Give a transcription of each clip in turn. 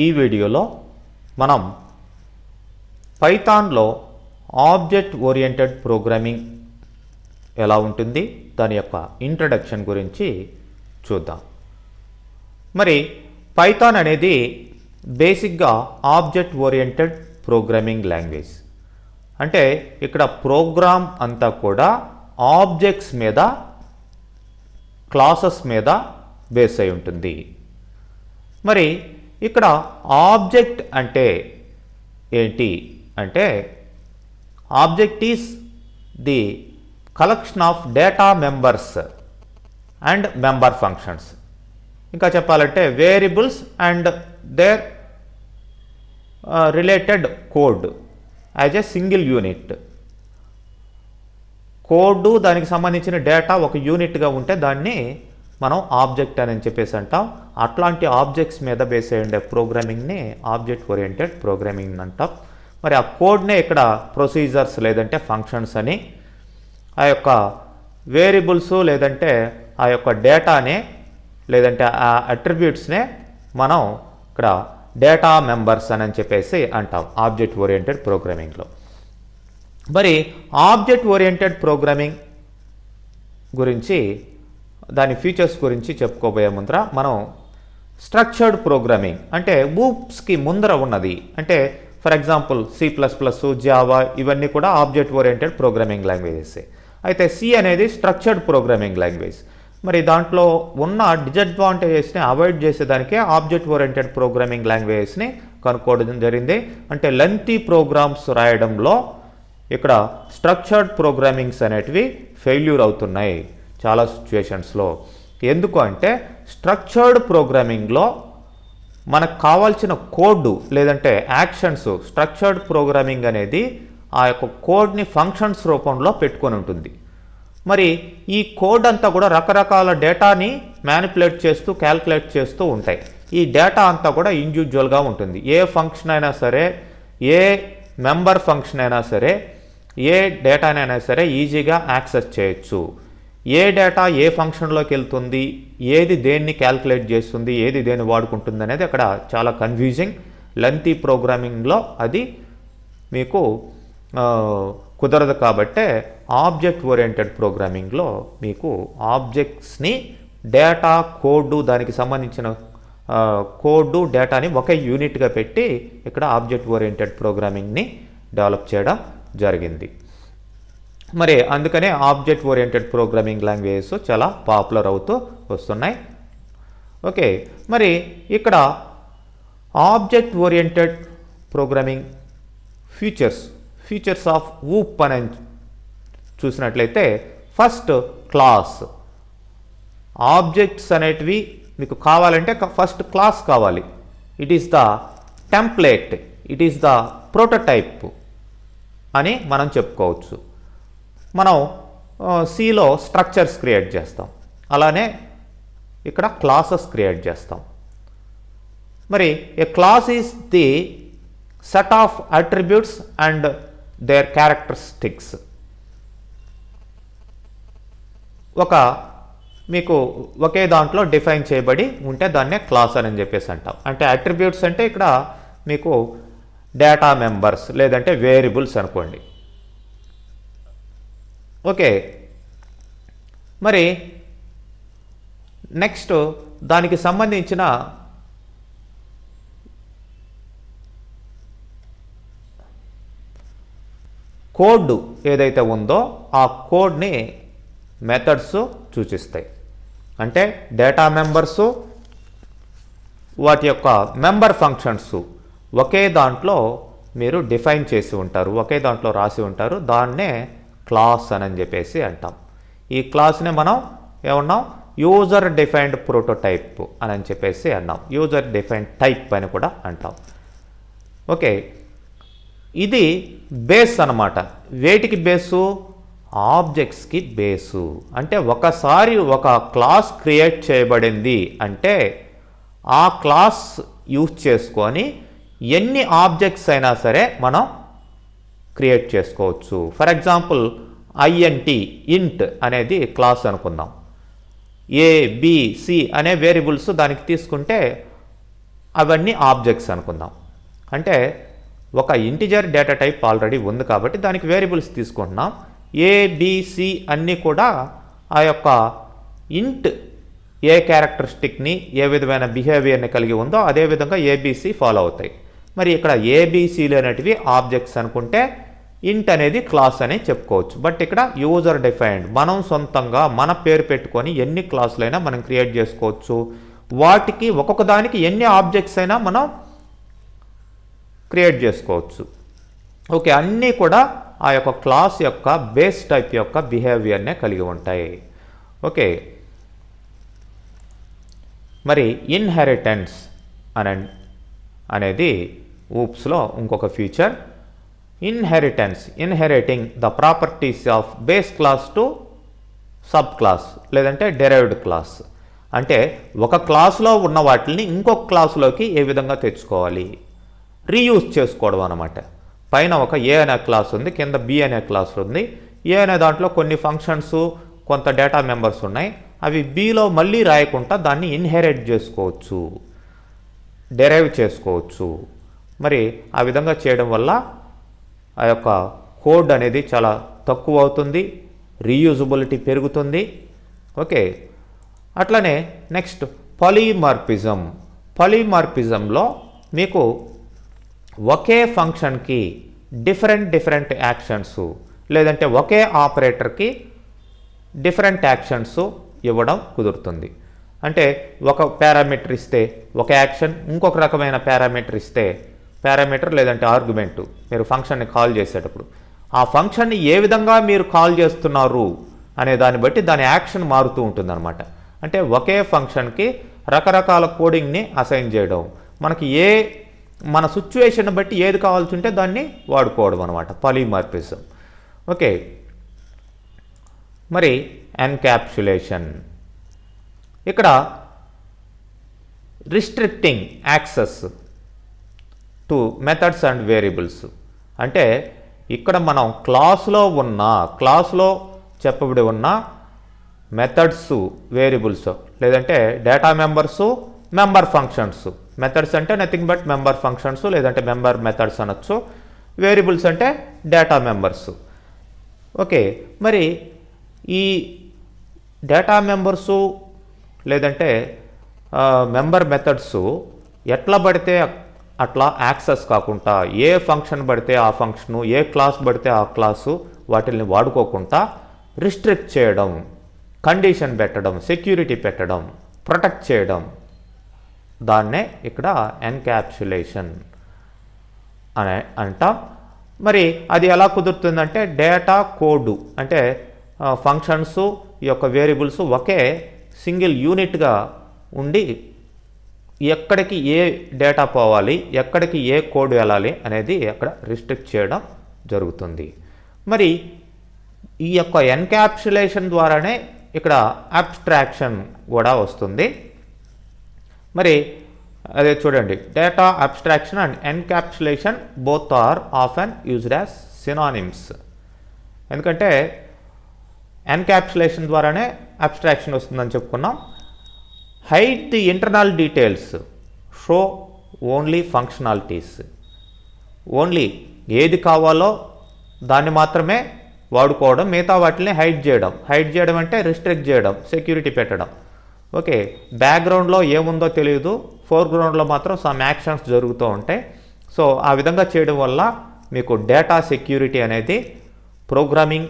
ఈ వీడియోలో మనం పైథాన్లో ఆబ్జెక్ట్ ఓరియంటెడ్ ప్రోగ్రామింగ్ ఎలా ఉంటుంది దాని యొక్క ఇంట్రడక్షన్ గురించి చూద్దాం. మరి పైథాన్ అనేది బేసిక్గా ఆబ్జెక్ట్ ఓరియంటెడ్ ప్రోగ్రామింగ్ లాంగ్వేజ్. అంటే ఇక్కడ ప్రోగ్రామ్ అంతా కూడా ఆబ్జెక్ట్స్ మీద, క్లాసెస్ మీద బేస్ అయి ఉంటుంది. మరి ఇక్కడ ఆబ్జెక్ట్ అంటే ఏంటి అంటే, object is the collection of data members and member functions. ఇంకా చెప్పాలంటే variables and their related code as a single unit. Code దానికి సంబంధించిన డేటా ఒక యూనిట్గా ఉంటే దాన్ని మనం ఆబ్జెక్ట్ అని చెప్పేసి అంటాం. అట్లాంటి ఆబ్జెక్ట్స్ మీద బేస్ అయి ఉండే ప్రోగ్రామింగ్ని ఆబ్జెక్ట్ ఓరియంటెడ్ ప్రోగ్రామింగ్ అంటాం. మరి ఆ కోడ్నే ఇక్కడ ప్రొసీజర్స్ లేదంటే ఫంక్షన్స్ అని, ఆ యొక్క వేరియబుల్స్ లేదంటే ఆ యొక్క డేటానే లేదంటే ఆ అట్రిబ్యూట్స్నే మనం ఇక్కడ డేటా మెంబర్స్ అని చెప్పేసి అంటాం ఆబ్జెక్ట్ ఓరియంటెడ్ ప్రోగ్రామింగ్లో. మరి ఆబ్జెక్ట్ ఓరియంటెడ్ ప్రోగ్రామింగ్ గురించి, దాని ఫీచర్స్ గురించి చెప్పుకోబోయే ముందర మనం స్ట్రక్చర్డ్ ప్రోగ్రామింగ్ అంటే ఊప్స్కి ముందర ఉన్నది, అంటే ఫర్ ఎగ్జాంపుల్ C++, జావా ఇవన్నీ కూడా ఆబ్జెక్ట్ ఓరియంటెడ్ ప్రోగ్రామింగ్ లాంగ్వేజెస్. అయితే సి అనేది స్ట్రక్చర్డ్ ప్రోగ్రామింగ్ లాంగ్వేజ్. మరి దాంట్లో ఉన్న డిసడ్వాంటేజెస్ని అవాయిడ్ చేసేదానికే ఆబ్జెక్ట్ ఓరియంటెడ్ ప్రోగ్రామింగ్ లాంగ్వేజెస్ని కనుక్కోవడం జరిగింది. అంటే లెంతీ ప్రోగ్రామ్స్ రాయడంలో ఇక్కడ స్ట్రక్చర్డ్ ప్రోగ్రామింగ్స్ అనేటివి ఫెయిల్యూర్ అవుతున్నాయి చాలా సిచ్యువేషన్స్లో. ఎందుకు అంటే స్ట్రక్చర్డ్ ప్రోగ్రామింగ్లో మనకు కావాల్సిన కోడ్ లేదంటే యాక్షన్స్, స్ట్రక్చర్డ్ ప్రోగ్రామింగ్ అనేది ఆ యొక్క కోడ్ని ఫంక్షన్స్ రూపంలో పెట్టుకొని ఉంటుంది. మరి ఈ కోడ్ అంతా కూడా రకరకాల డేటాని మ్యానిపులేట్ చేస్తూ క్యాల్కులేట్ చేస్తూ ఉంటాయి. ఈ డేటా అంతా కూడా ఇండివిజువల్గా ఉంటుంది. ఏ ఫంక్షన్ అయినా సరే, ఏ మెంబర్ ఫంక్షన్ అయినా సరే, ఏ డేటానైనా సరే ఈజీగా యాక్సెస్ చేయొచ్చు. ఏ డేటా ఏ ఫంక్షన్లోకి వెళ్తుంది, ఏది దేన్ని క్యాల్కులేట్ చేస్తుంది, ఏది దేన్ని వాడుకుంటుంది అనేది అక్కడ చాలా కన్ఫ్యూజింగ్. లెంతీ ప్రోగ్రామింగ్లో అది మీకు కుదరదు. కాబట్టే ఆబ్జెక్ట్ ఓరియంటెడ్ ప్రోగ్రామింగ్లో మీకు ఆబ్జెక్ట్స్ని, డేటా, కోడ్, దానికి సంబంధించిన కోడ్ డేటాని ఒకే యూనిట్గా పెట్టి ఇక్కడ ఆబ్జెక్ట్ ఓరియంటెడ్ ప్రోగ్రామింగ్ని డెవలప్ చేయడం జరిగింది. మరి అందుకనే ఆబ్జెక్ట్ ఓరియంటెడ్ ప్రోగ్రామింగ్ లాంగ్వేజెస్ చాలా పాపులర్ అవుతూ వస్తున్నాయి. ఓకే, మరి ఇక్కడ object oriented programming features of OOP అని చూసినట్లయితే, ఫస్ట్ క్లాస్. ఆబ్జెక్ట్స్ అనేటివి మీకు కావాలంటే ఫస్ట్ క్లాస్ కావాలి. It is the template, it is the prototype అని మనం చెప్పుకోవచ్చు. మనం సిలో స్ట్రక్చర్స్ క్రియేట్ చేస్తాం, అలానే ఇక్కడ క్లాసెస్ క్రియేట్ చేస్తాం. మరి a class is the set of attributes and their characteristics. మీకు ఒకే దాంట్లో డిఫైన్ చేయబడి ఉంటే దాన్నే క్లాస్ అని చెప్పేసి అంటాం. అంటే అట్రిబ్యూట్స్ అంటే ఇక్కడ మీకు డేటా మెంబర్స్ లేదంటే వేరియబుల్స్ అనుకోండి. ఓకే, మరి నెక్స్ట్ దానికి సంబంధించిన కోడ్ ఏదైతే ఉందో ఆ కోడ్ని మెథడ్స్ సూచిస్తాయి. అంటే డేటా మెంబర్సు, వాటి యొక్క మెంబర్ ఫంక్షన్స్ ఒకే దాంట్లో మీరు డిఫైన్ చేసి ఉంటారు, ఒకే దాంట్లో రాసి ఉంటారు. దాన్నే క్లాస్ అని చెప్పేసి అంటాం. ఈ క్లాస్ని మనం ఏమన్నాం, యూజర్ డిఫైన్డ్ ప్రోటోటైప్ అని చెప్పేసి అన్నాం. యూజర్ డిఫైన్డ్ టైప్ అని కూడా అంటాం. ఓకే, ఇది బేస్ అన్నమాట. వేటికి బేసు? ఆబ్జెక్ట్స్కి బేసు. అంటే ఒకసారి ఒక క్లాస్ క్రియేట్ చేయబడింది అంటే ఆ క్లాస్ యూజ్ చేసుకొని ఎన్ని ఆబ్జెక్ట్స్ అయినా సరే మనం క్రియేట్ చేసుకోవచ్చు. ఫర్ ఎగ్జాంపుల్ ఇంట్ అనేది క్లాస్ అనుకుందాం. ఏ, బి, సి అనే వేరియబుల్స్ దానికి తీసుకుంటే అవన్నీ ఆబ్జెక్ట్స్ అనుకుందాం. అంటే ఒక ఇంటిజర్ డేటా టైప్ ఆల్రెడీ ఉంది కాబట్టి దానికి వేరియబుల్స్ తీసుకుంటున్నాం. ఏబిసి అన్నీ కూడా ఆ యొక్క ఇంట్ ఏ క్యారెక్టరిస్టిక్ని ఏ విధమైన బిహేవియర్ని కలిగి ఉందో అదే విధంగా ఏబిసి ఫాలో అవుతాయి. మరి ఇక్కడ ఏబిసిలు అనేటివి ఆబ్జెక్ట్స్ అనుకుంటే ఇంట్ అనేది క్లాస్ అని చెప్పుకోవచ్చు. బట్ ఇక్కడ యూజర్ డిఫైన్డ్, మనం సొంతంగా మన పేరు పెట్టుకొని ఎన్ని క్లాసులైనా మనం క్రియేట్ చేసుకోవచ్చు. వాటికి ఒక్కొక్క దానికి ఎన్ని ఆబ్జెక్ట్స్ అయినా మనం క్రియేట్ చేసుకోవచ్చు. ఓకే, అన్నీ కూడా ఆ యొక్క క్లాస్ యొక్క బేస్ టైప్ యొక్క బిహేవియర్నే కలిగి ఉంటాయి. ఓకే, మరి ఇన్హెరిటెన్స్ అనేది ఊప్స్లో ఇంకొక feature. Inheriting the properties of base class to sub class లేదంటే డెరైవ్డ్ క్లాస్. అంటే ఒక క్లాస్లో ఉన్న వాటిని ఇంకొక క్లాసులోకి ఏ విధంగా తెచ్చుకోవాలి, రీయూజ్ చేసుకోవడం అన్నమాట. పైన ఒక ఏ అనే క్లాస్ ఉంది, కింద బి అనే క్లాస్ ఉంది. ఏ అనే దాంట్లో కొన్ని ఫంక్షన్స్ కొంత డేటా మెంబర్స్ ఉన్నాయి. అవి బిలో మళ్ళీ రాయకుండా దాన్ని ఇన్హెరిట్ చేసుకోవచ్చు, డెరైవ్ చేసుకోవచ్చు. మరి ఆ విధంగా చేయడం వల్ల ఆ యొక్క కోడ్ అనేది చాలా తక్కువ అవుతుంది, రీయూజబిలిటీ పెరుగుతుంది. ఓకే, అట్లనే నెక్స్ట్ పాలిమార్ఫిజంలో మీకు ఒకే ఫంక్షన్కి డిఫరెంట్ యాక్షన్స్ లేదంటే ఒకే ఆపరేటర్కి డిఫరెంట్ యాక్షన్స్ ఇవ్వడం కుదురుతుంది. అంటే ఒక పారామీటర్ ఇస్తే ఒక యాక్షన్, ఇంకొక రకమైన పారామీటర్ ఇస్తే పారామీటర్ లేదంటే ఆర్గ్యుమెంట్ మీరు ఫంక్షన్ని కాల్ చేసేటప్పుడు ఆ ఫంక్షన్ని ఏ విధంగా మీరు కాల్ చేస్తున్నారు అనే దాన్ని బట్టి దాని యాక్షన్ మారుతూ ఉంటుందన్నమాట. అంటే ఒకే ఫంక్షన్కి రకరకాల కోడింగ్ని అసైన్ చేయడం, మనకి మన సిచ్యువేషన్ బట్టి ఏది కావాల్సి ఉంటే దాన్ని వాడుకోవడం అనమాట పాలిమార్ఫిజం. ఓకే, మరి ఎన్క్యాప్సులేషన్, ఇక్కడ restricting access to methods and variables. అంటే ఇక్కడ మనం క్లాస్లో చెప్పబడి ఉన్న మెథడ్స్, వేరియబుల్స్ లేదంటే data members, member functions. Methods అంటే నథింగ్ బట్ మెంబర్ ఫంక్షన్స్ లేదంటే మెంబర్ మెథడ్స్ అనొచ్చు. వేరియబుల్స్ అంటే డేటా మెంబర్స్. ఓకే, మరి ఈ డేటా మెంబర్సు లేదంటే మెంబర్ మెథడ్స్ ఎట్లా పడితే అట్లా యాక్సెస్ కాకుండా, ఏ ఫంక్షన్ పడితే ఆ ఫంక్షను, ఏ క్లాస్ పడితే ఆ క్లాసు వాటిని వాడుకోకుండా రిస్ట్రిక్ట్ చేయడం, కండిషన్ పెట్టడం, సెక్యూరిటీ పెట్టడం, ప్రొటెక్ట్ చేయడం, దాన్నే ఇక్కడ ఎన్క్యాప్సులేషన్ అని అంటాం. మరి అది ఎలా కుదురుతుందంటే డేటా కోడ్ అంటే ఫంక్షన్స్ ఈ యొక్క వేరియబుల్స్ ఒకే సింగిల్ యూనిట్గా ఉండి ఎక్కడికి ఏ డేటా పోవాలి, ఎక్కడికి ఏ కోడ్ వెళ్ళాలి అనేది అక్కడ రిస్ట్రిక్ట్ చేయడం జరుగుతుంది. మరి ఈ యొక్క ఎన్క్యాప్సులేషన్ ద్వారానే ఇక్కడ అబ్స్ట్రాక్షన్ కూడా వస్తుంది. మరి అదే చూడండి, data abstraction and encapsulation both are often used as synonyms. ఎందుకంటే ఎన్క్యాప్సులేషన్ ద్వారానే అబ్స్ట్రాక్షన్ వస్తుందని చెప్పుకున్నాం. Hide the internal details, show only functionalities. Only ఏది కావాలో దాన్ని మాత్రమే వాడుకోవడం, మిగతా వాటిని హైడ్ చేయడం అంటే రిస్ట్రిక్ట్ చేయడం, సెక్యూరిటీ పెట్టడం. ఓకే, బ్యాక్గ్రౌండ్లో ఏముందో తెలియదు, ఫోర్గ్రౌండ్లో మాత్రం సమ్ యాక్షన్స్ జరుగుతూ ఉంటాయి. సో ఆ విధంగా చేయడం వల్ల మీకు డేటా సెక్యూరిటీ అనేది, ప్రోగ్రామింగ్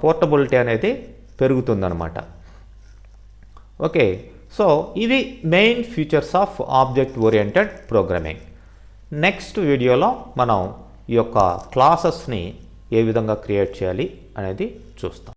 పోర్టబిలిటీ అనేది పెరుగుతుందన్నమాట. ఓకే, సో ఇవి main features of object oriented programming. Next వీడియోలో మనం ఈ యొక్క క్లాసెస్ని ఏ విధంగా క్రియేట్ చేయాలి అనేది చూస్తాం.